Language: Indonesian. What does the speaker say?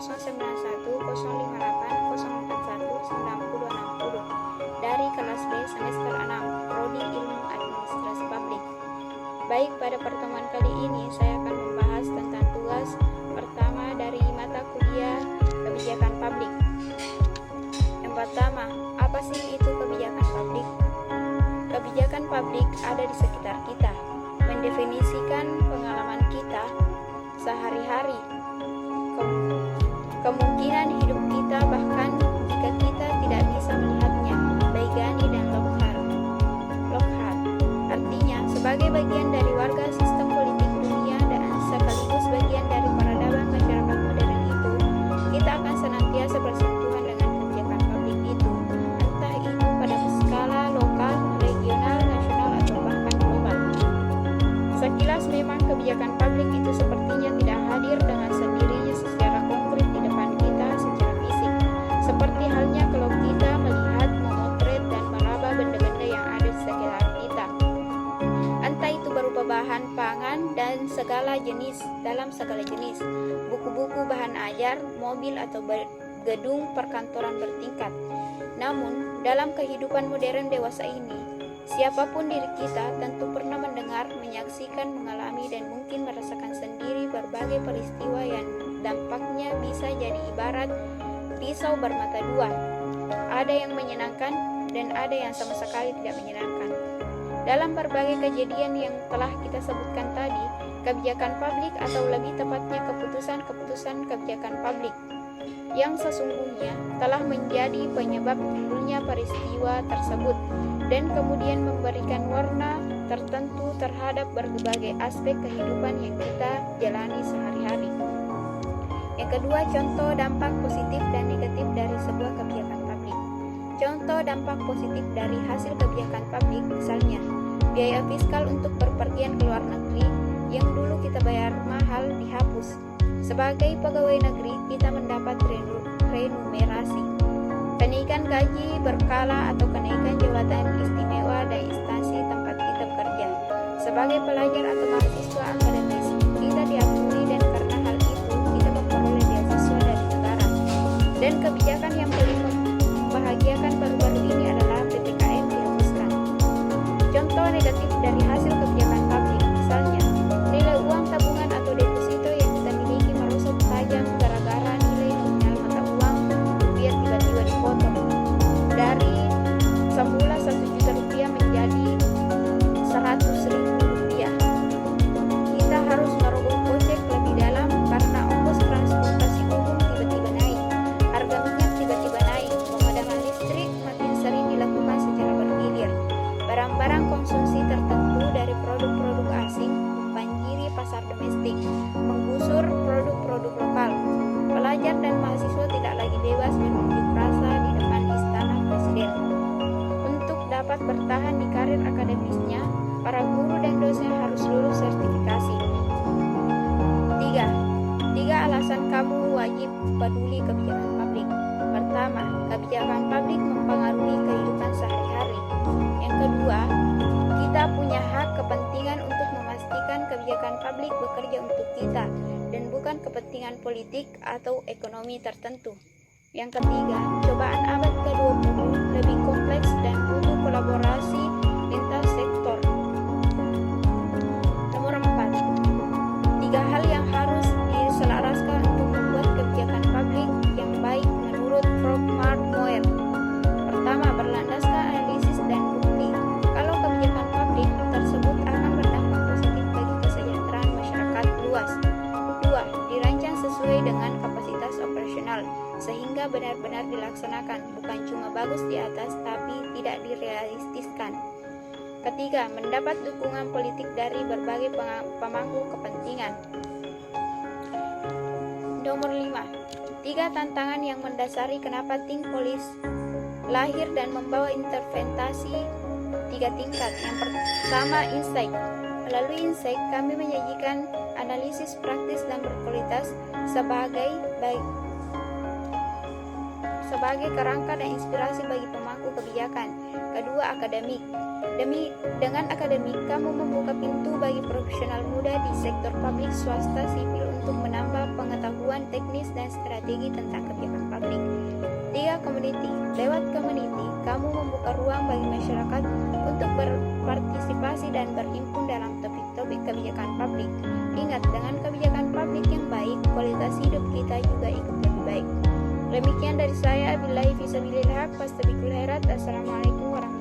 091 058 041 9060 dari kelas B semester 6 Prodi Ilmu Administrasi Publik. Baik, pada pertemuan kali ini saya akan membahas tentang tugas pertama dari mata kuliah kebijakan publik. Yang pertama, apa sih itu kebijakan publik? Kebijakan publik ada di sekitar kita, mendefinisikan pengalaman kita sehari-hari, kemungkinan hidup kita, bahkan jika kita tidak bisa melihatnya. Baigani dan Lockhart. Artinya, sebagai bagian dari warga sistem politik dunia dan sekaligus bagian dari peradaban masyarakat modern itu, kita akan senantiasa bersentuhan dengan kebijakan publik itu, entah itu pada skala lokal, regional, nasional, atau bahkan global. Sekilas memang kebijakan publik itu sepertinya tidak hadir dengan sendirinya secara konkret di depan kita secara fisik, seperti halnya kalau kita melihat, memotret, dan meraba benda-benda yang ada di sekitar kita. Entah itu berupa bahan pangan dan segala jenis, buku-buku, bahan ajar, mobil, atau gedung perkantoran bertingkat. Namun, dalam kehidupan modern dewasa ini, siapapun diri kita tentu pernah mendengar, menyaksikan, mengalami, dan mungkin merasakan sendiri berbagai peristiwa yang dampaknya bisa jadi ibarat pisau bermata dua. Ada yang menyenangkan dan ada yang sama sekali tidak menyenangkan. Dalam berbagai kejadian yang telah kita sebutkan tadi, kebijakan publik atau lebih tepatnya keputusan-keputusan kebijakan publik yang sesungguhnya telah menjadi penyebab timbulnya peristiwa tersebut dan kemudian memberikan warna tertentu terhadap berbagai aspek kehidupan yang kita jalani sehari-hari. Yang kedua, contoh dampak positif dan negatif dari sebuah kebijakan publik. Contoh dampak positif dari hasil kebijakan publik, misalnya biaya fiskal untuk berpergian ke luar negeri yang dulu kita bayar mahal dihapus. Sebagai pegawai negeri, kita mendapat remunerasi, kenaikan gaji berkala atau kenaikan jabatan istimewa dan instansi tempat kita bekerja. Sebagai pelajar atau mahasiswa akademis, kita diakui dan karena hal itu kita memperoleh beasiswa dari negara. Dan kebijakan yang paling membahagiakan baru-baru ini adalah PPKM dihapuskan. Contoh negatif dari hasil kebijakan publik, misalnya nilai uang tabungan atau deposito yang kita miliki merosot tajam gara-gara nilai nominal mata uang rupiah tiba-tiba dipotong dari semula Rp1.000.000 menjadi Rp100.000. Kita harus merogoh kocek lebih dalam karena ongkos transportasi umum tiba-tiba naik, harga minyak tiba-tiba naik, pemadaman listrik makin sering dilakukan secara bergilir, barang-barang konsumsi tertentu dari produk-produk asing membanjiri pasar domestik, menggusur produk-produk lokal. Pelajar dan mahasiswa tidak lagi bebas menunjuk rasa di depan istana presiden. Untuk dapat bertahan di karir akademisnya, para guru dan dosen harus lulus sertifikasi. 3 alasan kamu wajib peduli kebijakan publik. Pertama, kebijakan publik mempengaruhi kehidupan sehari-hari. Yang kedua, kita punya hak kepentingan untuk memastikan kebijakan publik bekerja untuk kita dan bukan kepentingan politik atau ekonomi tertentu. Yang ketiga, cobaan abad ke-20 lebih kompleks dan butuh kolaborasi lintas sektor. Nomor 4, 3 hal yang harus diselaraskan untuk membuat kebijakan publik yang baik menurut Prof. Mark Moer. Pertama, berlandaskan analisis dan bukti. Kalau kebijakan publik tersebut akan berdampak positif bagi kesejahteraan masyarakat luas. 2, dirancang sesuai dengan kapasitas operasional sehingga benar-benar dilaksanakan, bukan cuma bagus di atas tapi tidak direalistiskan. Ketiga, mendapat dukungan politik dari berbagai pemangku kepentingan. Nomor 5, 3 tantangan yang mendasari kenapa Think Police lahir dan membawa intervensi 3 tingkat. Yang pertama, insight. Melalui insight, kami menyajikan analisis praktis dan berkualitas sebagai kerangka dan inspirasi bagi pemangku kebijakan. Kedua, akademik. Dengan akademik, kamu membuka pintu bagi profesional muda di sektor publik, swasta, sipil untuk menambah pengetahuan teknis dan strategi tentang kebijakan publik. 3. Community. Lewat community, kamu membuka ruang bagi masyarakat untuk berpartisipasi dan berhimpun dalam topik-topik kebijakan publik. Ingat, dengan kebijakan publik yang baik, kualitas hidup kita juga ikut lebih baik. Demikian dari saya, billahi fisabilillah, fastabiqul khairat. Assalamualaikum warahmatullahi wabarakatuh.